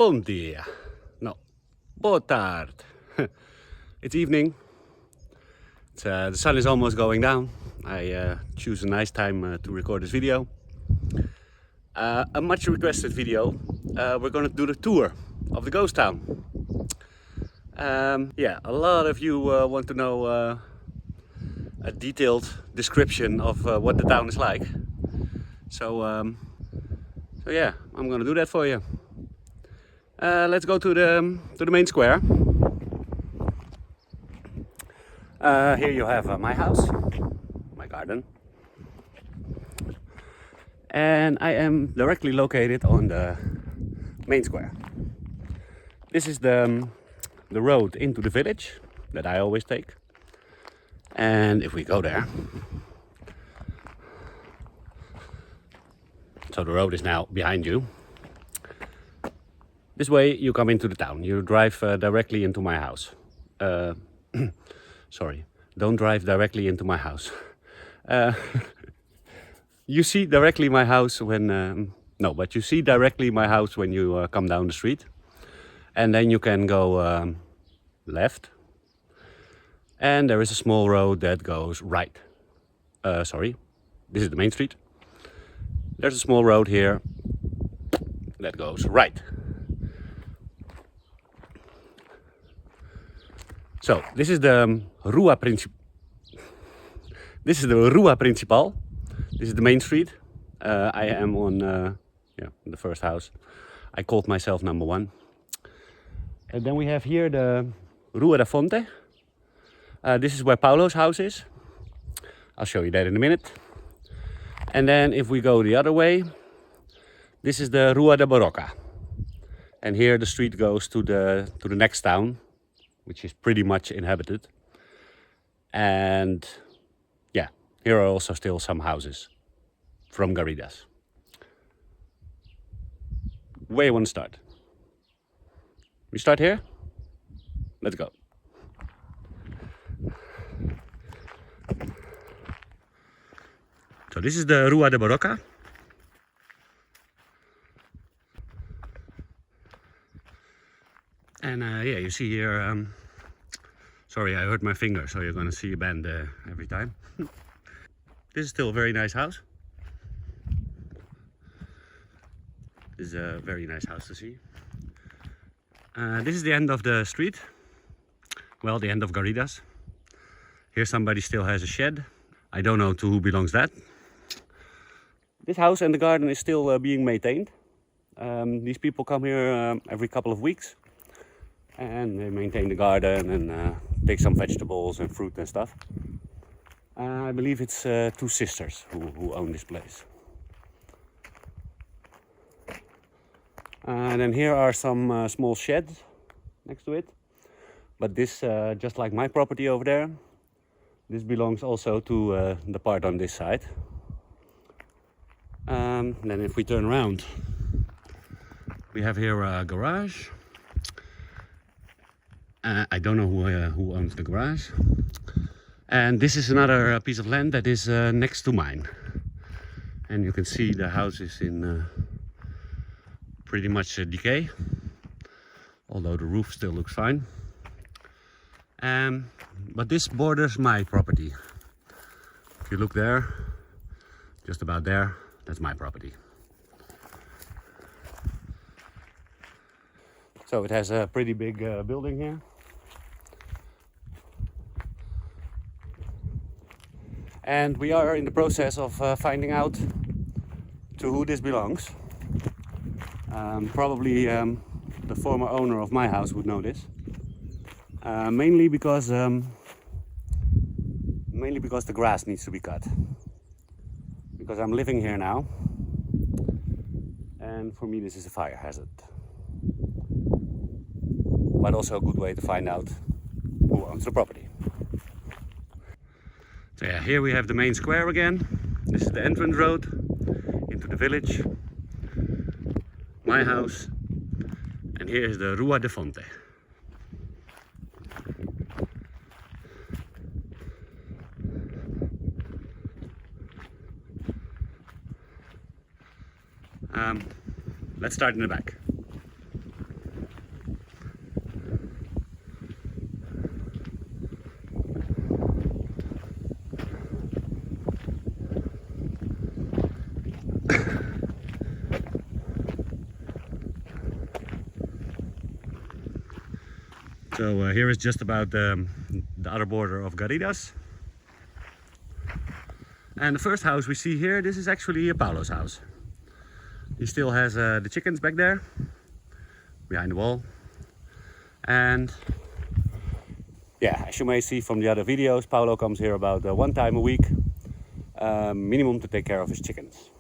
Bom dia. No, boa tarde. It's evening. The sun is almost going down. I choose a nice time to record this video. A much requested video. We're going to do the tour of the ghost town. Yeah, a lot of you want to know a detailed description of what the town is like. So yeah, I'm going to do that for you. Let's go to the main square. Here you have my house, my garden, and I am directly located on the main square. This is the road into the village that I always take, and if we go there, so the road is now behind you. This way you come into the town. You drive directly into my house. Sorry, don't drive directly into my house. You see directly my house when... no, but you see directly my house when you come down the street. And then you can go left. And there is a small road that goes right. Sorry, this is the main street. There's a small road here that goes right. So this is the Rua Principal. This is the Rua Principal. This is the main street. I am on the first house. I called myself number 1. And then we have here the Rua da Fonte. This is where Paulo's house is. I'll show you that in a minute. And then if we go the other way, this is the Rua de Boraca. And here the street goes to the next town, which is pretty much inhabited. And yeah, here are also still some houses from Garridas. Where you want to start? We start here? Let's go. So this is the Rua de Boraca. And yeah, you see here, sorry, I hurt my finger, so you're gonna see a band every time. This is still a very nice house. This is a very nice house to see. This is the end of the street. Well, the end of Garridas. Here somebody still has a shed. I don't know to who belongs that. This house and the garden is still being maintained. These people come here every couple of weeks. And they maintain the garden and take some vegetables and fruit and stuff. I believe it's 2 sisters who own this place. And then here are some small sheds next to it. But this, just like my property over there, this belongs also to the part on this side. Then if we turn around, we have here a garage. I don't know who owns the garage. And this is another piece of land that is next to mine. And you can see the house is in pretty much decay. Although the roof still looks fine. But this borders my property. If you look there, just about there, that's my property. So it has a pretty big building here. And we are in the process of finding out to who this belongs. Probably the former owner of my house would know this. Mainly because the grass needs to be cut. Because I'm living here now. And for me this is a fire hazard. But also a good way to find out who owns the property. So yeah, here we have the main square again. This is the entrance road into the village. My house. And here is the Rua de Fonte. Let's start in the back. So here is just about the other border of Garridas. And the first house we see here, this is actually Paulo's house. He still has the chickens back there, behind the wall. And yeah, as you may see from the other videos, Paulo comes here about 1 time a week, minimum, to take care of his chickens.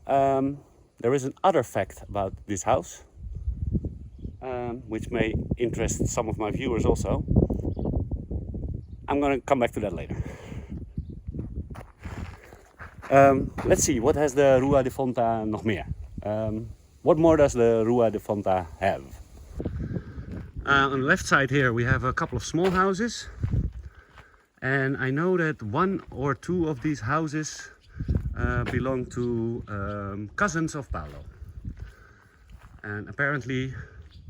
There is another fact about this house, which may interest some of my viewers also. I'm gonna come back to that later. Let's see, what has the Rua de Fonte nog meer? What more does the Rua de Fonte have? On the left side here we have a couple of small houses. And I know that 1 or 2 of these houses belong to cousins of Paulo. And apparently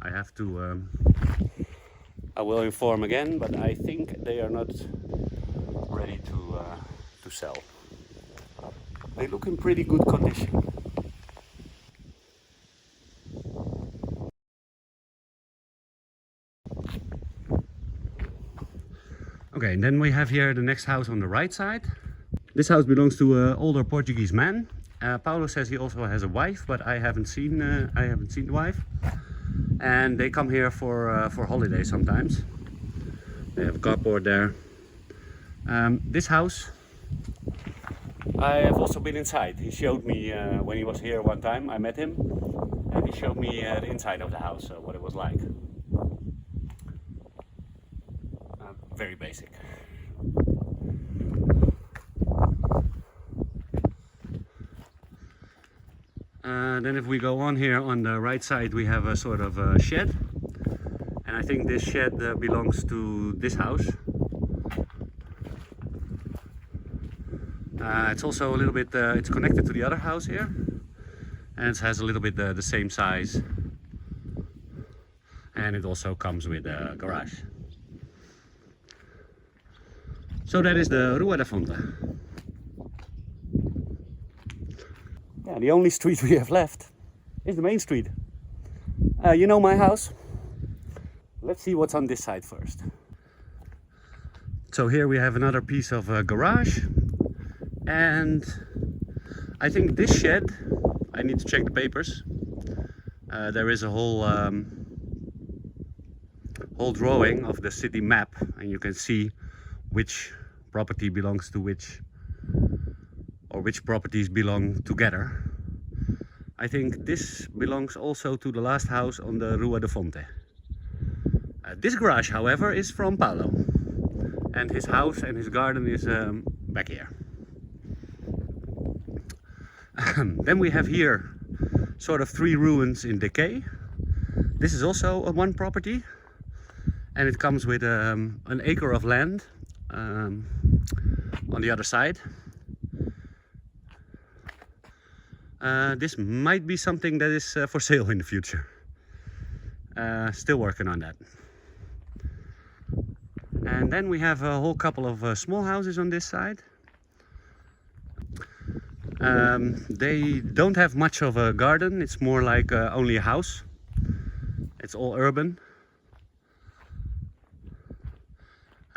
I have to... I will inform again, but I think they are not ready to sell. They look in pretty good condition. Okay, and then we have here the next house on the right side. This house belongs to an older Portuguese man. Paulo says he also has a wife, but I haven't seen the wife. And they come here for holidays sometimes. They have a carport there. This house, I have also been inside. He showed me when he was here one time. I met him, and he showed me the inside of the house, what it was like. Very basic. Then if we go on here on the right side, we have a sort of a shed. And I think this shed belongs to this house. It's also a little bit, it's connected to the other house here. And it has a little bit the same size. And it also comes with a garage. So that is the Rua da Fonte. Yeah, the only street we have left is the main street. You know my house? Let's see what's on this side first. So here we have another piece of garage. And I think this shed, I need to check the papers. There is a whole drawing of the city map, and you can see which property belongs to which, or which properties belong together. I think this belongs also to the last house on the Rua de Fonte. This garage, however, is from Paulo, and his house and his garden is back here. Then we have here sort of 3 ruins in decay. This is also a one property, and it comes with an acre of land on the other side. This might be something that is for sale in the future. Still working on that. And then we have a whole couple of small houses on this side. They don't have much of a garden. It's more like only a house. It's all urban.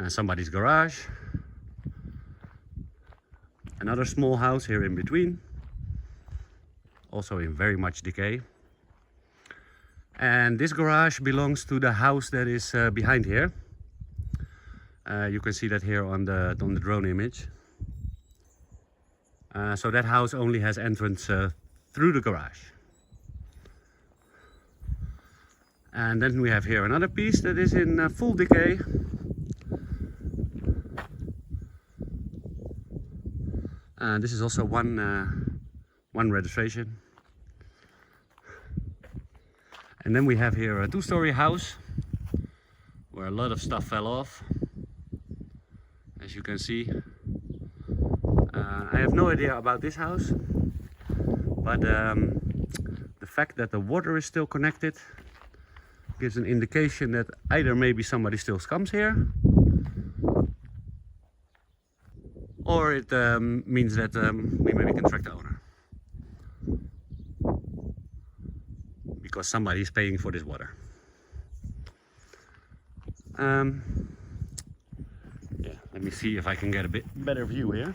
Somebody's garage. Another small house here in between. Also in very much decay. And this garage belongs to the house that is behind here. You can see that here on the drone image. So that house only has entrance through the garage. And then we have here another piece that is in full decay. This is also one registration. And then we have here a 2-story house where a lot of stuff fell off, as you can see. I have no idea about this house, but the fact that the water is still connected gives an indication that either maybe somebody still comes here, or it means that we maybe can track the owner, because somebody is paying for this water. Yeah, let me see if I can get a bit better view here.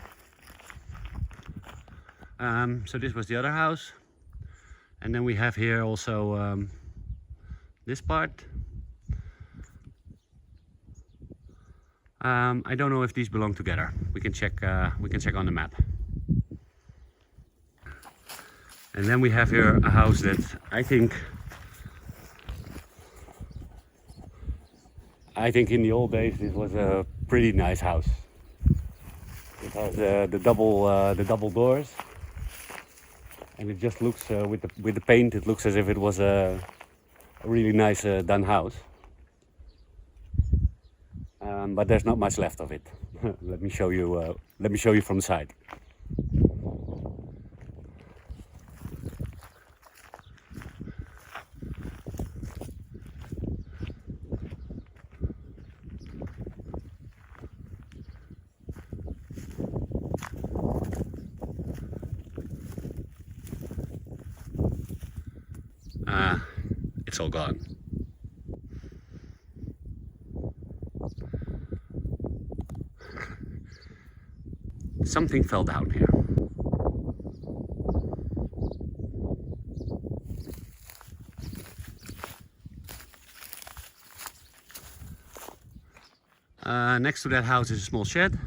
So this was the other house, and then we have here also this part. I don't know if these belong together. We can check on the map. And then we have here a house that I think in the old days this was a pretty nice house. It has the double doors, and it just looks with the paint. It looks as if it was a really nice done house. But there's not much left of it. Let me show you. Let me show you from the side. It's all gone. Something fell down here. Next to that house is a small shed.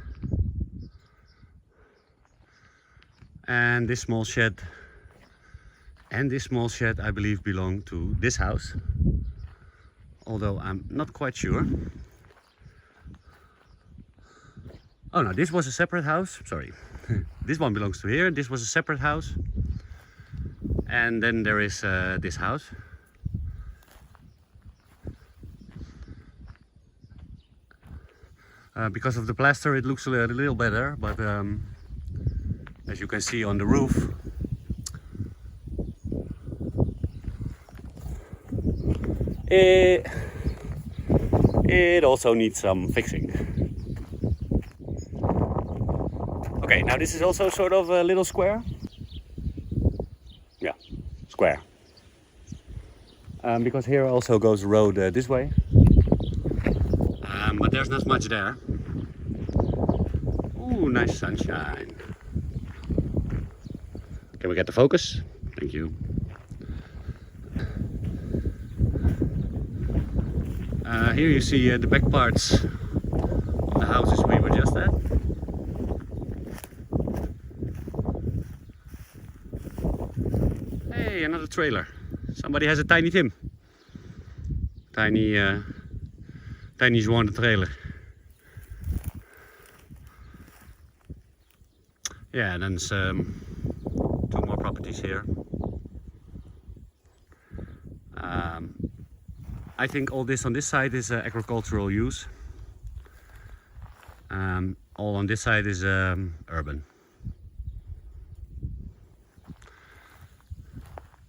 And this small shed I believe belong to this house. Although I'm not quite sure. Oh no, this was a separate house, sorry. This one belongs to here, this was a separate house. And then there is this house. Because of the plaster it looks a little better, but as you can see on the roof, it also needs some fixing. Okay, now this is also sort of a little square. Yeah, square. Because here also goes the road this way. But there's not much there. Ooh, nice sunshine. Can we get the focus? Thank you. Here you see the back parts of the houses we were just at. Hey, another trailer. Somebody has a Tiny Tim. Tiny Zwan trailer. Yeah, and then some two more properties here. I think all this on this side is agricultural use. All on this side is urban.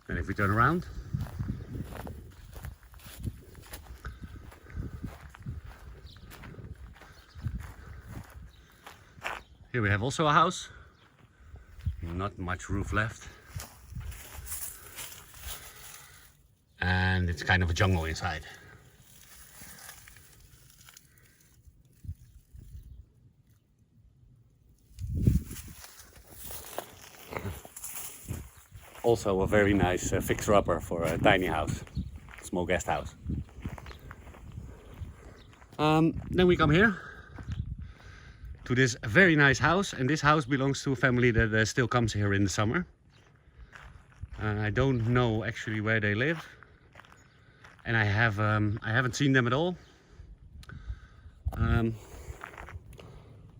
And if we turn around, here we have also a house. Not much roof left. And it's kind of a jungle inside. Also a very nice fixer-upper for a tiny house, small guest house. Then we come here to this very nice house, and this house belongs to a family that still comes here in the summer. I don't know actually where they live, and I haven't seen them at all.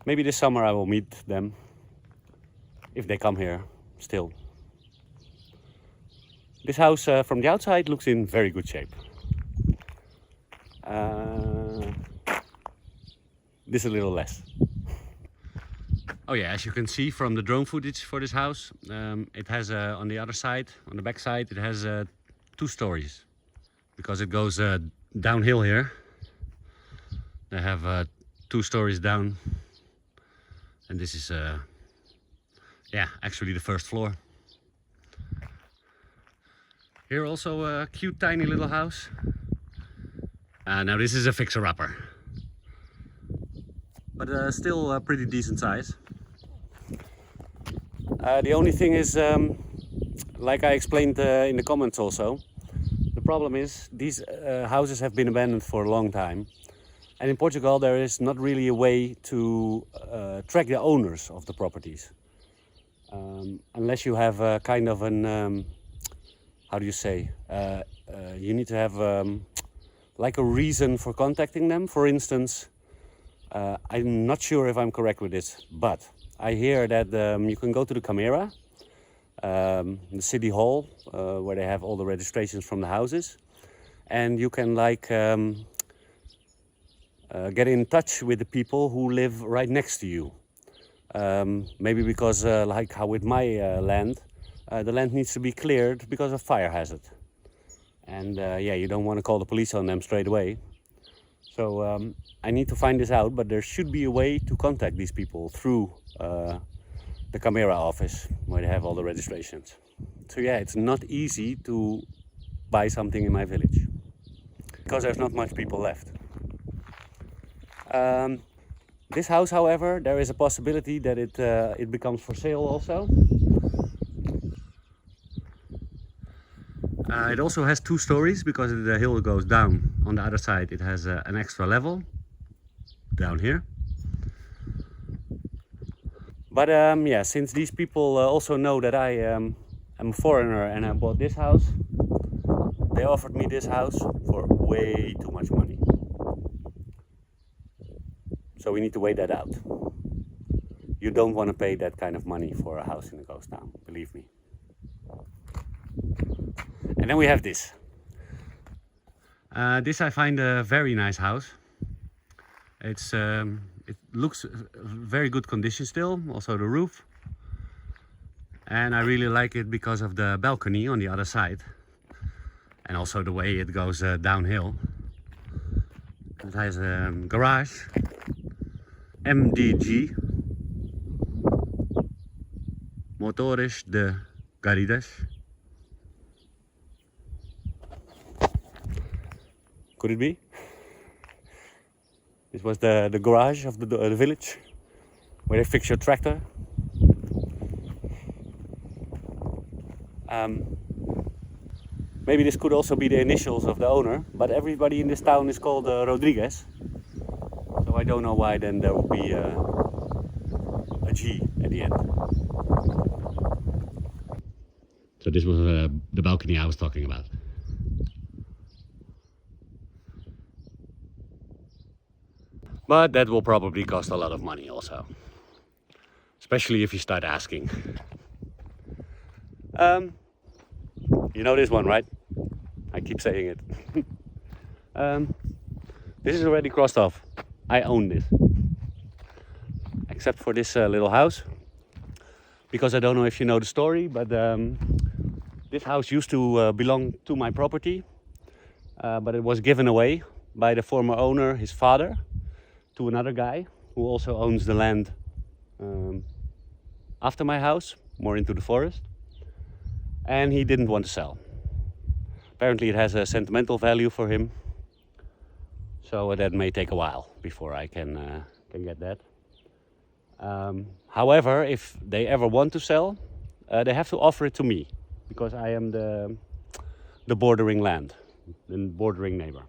Maybe this summer I will meet them if they come here still. This house from the outside looks in very good shape. This a little less. Oh yeah, as you can see from the drone footage for this house, it has on the other side, on the back side, it has 2 stories. Because it goes downhill here. They have 2 stories down. And this is, yeah, actually the first floor. Here also a cute tiny little house. Now this is a fixer-upper, but still a pretty decent size. The only thing is, like I explained in the comments also, the problem is these houses have been abandoned for a long time. And in Portugal there is not really a way to track the owners of the properties. Unless you have a kind of an, how do you say, you need to have like a reason for contacting them. For instance, I'm not sure if I'm correct with this, but I hear that you can go to the camera, the city hall, where they have all the registrations from the houses, and you can like get in touch with the people who live right next to you. Maybe because like how with my land, the land needs to be cleared because of fire hazard. And yeah, you don't want to call the police on them straight away. So I need to find this out, but there should be a way to contact these people through the camera office where they have all the registrations. So yeah, it's not easy to buy something in my village because there's not much people left. This house, however, there is a possibility that it becomes for sale also. It also has 2 stories because the hill goes down. On the other side it has an extra level down here. But yeah, since these people also know that I am a foreigner and I bought this house, they offered me this house for way too much money. So we need to weigh that out. You don't want to pay that kind of money for a house in a ghost town, believe me. And then we have this. This I find a very nice house. It's it looks very good condition still, also the roof. And I really like it because of the balcony on the other side. And also the way it goes downhill. It has a garage. MDG. Motores de Garidas. Could it be? This was the garage of the village where they fix your tractor. Maybe this could also be the initials of the owner, but everybody in this town is called Rodriguez. So I don't know why then there would be a G at the end. So this was the balcony I was talking about. But that will probably cost a lot of money also. Especially if you start asking. You know this one, right? I keep saying it. This is already crossed off. I own this. Except for this little house. Because I don't know if you know the story, but this house used to belong to my property. But it was given away by the former owner, his father, to another guy who also owns the land after my house, more into the forest. And he didn't want to sell. Apparently it has a sentimental value for him. So that may take a while before I can get that. However, if they ever want to sell, they have to offer it to me. Because I am the bordering land, the bordering neighbor.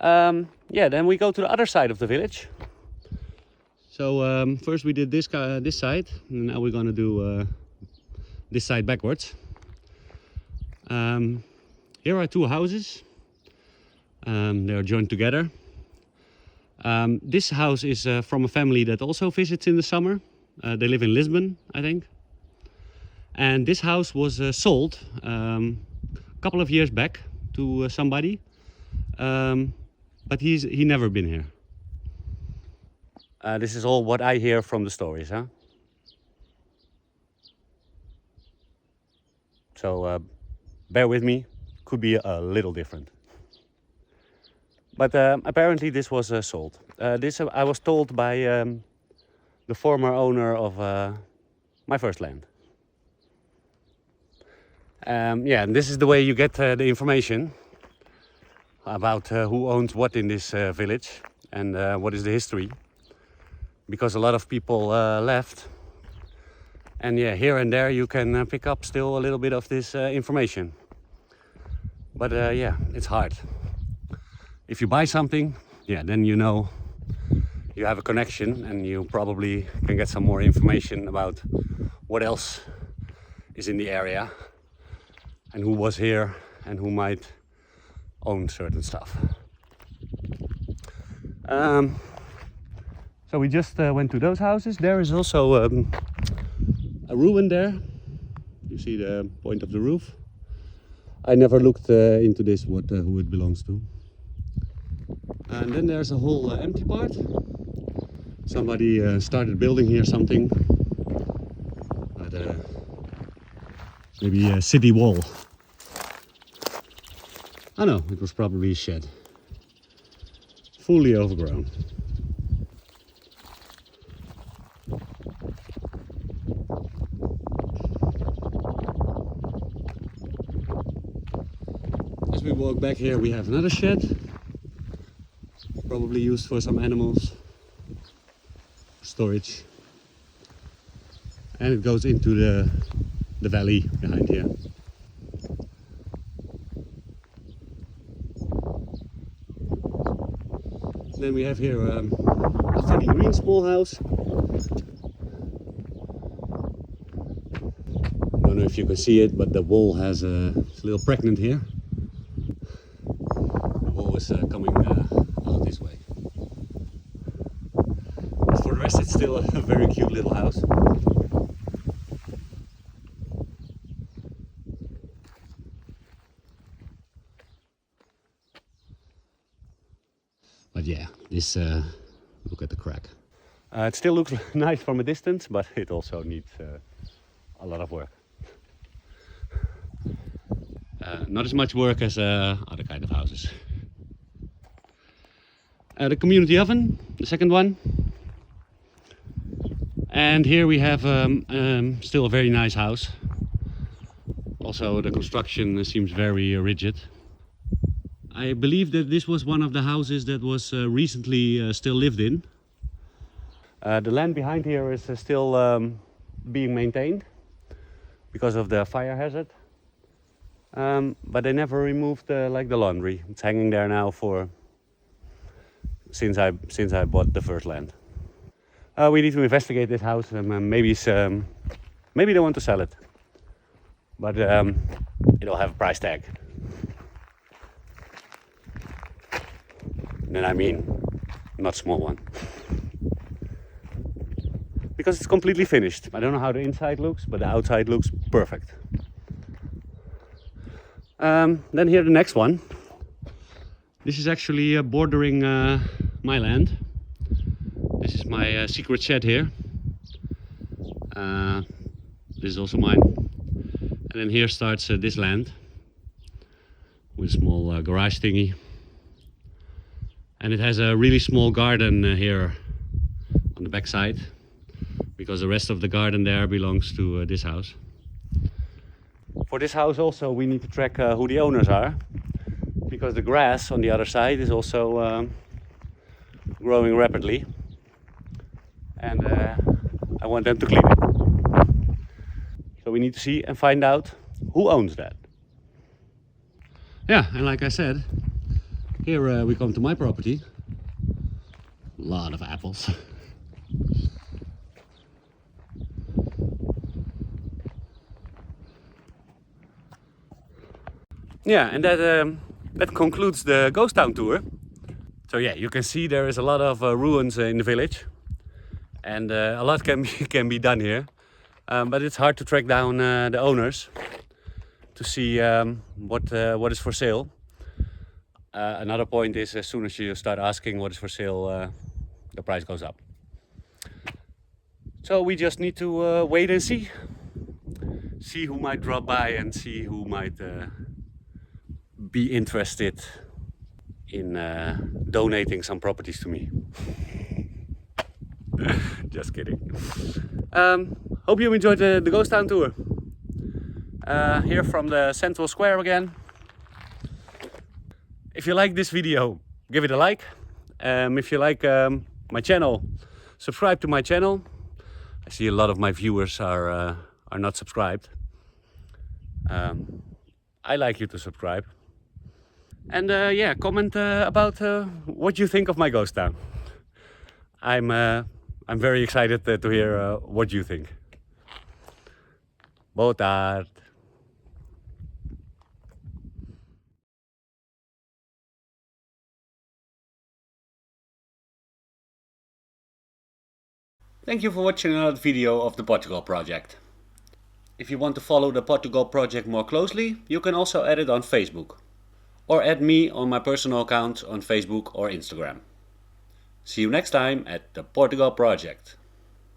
Yeah, then we go to the other side of the village. So first we did this side, and now we're gonna do this side backwards. Here are 2 houses. They are joined together. This house is from a family that also visits in the summer. They live in Lisbon, I think. And this house was sold a couple of years back to somebody. But he never been here. This is all what I hear from the stories, huh? So bear with me, could be a little different. But apparently this was sold. This I was told by the former owner of my first land. Yeah, and this is the way you get the information about who owns what in this village and what is the history. Because a lot of people left. And yeah, here and there you can pick up still a little bit of this information. But yeah, it's hard. If you buy something, yeah, then you know you have a connection and you probably can get some more information about what else is in the area and who was here and who might own certain stuff. So we just went to those houses. There is also a ruin there. You see the point of the roof. I never looked into this, who it belongs to. And then there's a whole empty part. Somebody started building here something. Maybe a city wall. Oh no, it was probably a shed. Fully overgrown. As we walk back here, we have another shed. Probably used for some animals. Storage. And it goes into the valley behind here. Then we have here a funny green small house. I don't know if you can see it, but the wall has it's a little pregnant here. The wall is coming out this way. But for the rest, it's still a very cute little house. But yeah, this look at the crack. It still looks nice from a distance, but it also needs a lot of work. Not as much work as other kind of houses. The community oven, the second one. And here we have still a very nice house. Also the construction seems very rigid. I believe that this was one of the houses that was recently still lived in. The land behind here is still being maintained because of the fire hazard. But they never removed like the laundry. It's hanging there now since I bought the first land. We need to investigate this house and maybe they want to sell it, but it'll have a price tag. And I mean, not small one. Because it's completely finished. I don't know how the inside looks, but the outside looks perfect. Then here the next one. This is actually bordering my land. This is my secret shed here. This is also mine. And then here starts this land with a small garage thingy. And it has a really small garden here on the back side, because the rest of the garden there belongs to this house. For this house also we need to track who the owners are, because the grass on the other side is also growing rapidly, and I want them to clean it. So we need to see and find out who owns that. Yeah, and like I said, here we come to my property. A lot of apples. Yeah, and that concludes the ghost town tour. So yeah, you can see there is a lot of ruins in the village, and a lot can be done here. But it's hard to track down the owners to see what is for sale. Another point is, as soon as you start asking what is for sale, the price goes up. So we just need to wait and see who might drop by and see who might be interested in donating some properties to me. Just kidding. Hope you enjoyed the ghost town tour. Here from the central square again. If you like this video, give it a like. If you like my channel, subscribe to my channel. I see a lot of my viewers are not subscribed. I like you to subscribe. And yeah, comment about what you think of my ghost town. I'm very excited to hear what you think. Boa tarde. Thank you for watching another video of the Portugal project. If you want to follow the Portugal project more closely, you can also add it on Facebook. Or add me on my personal account on Facebook or Instagram. See you next time at the Portugal project.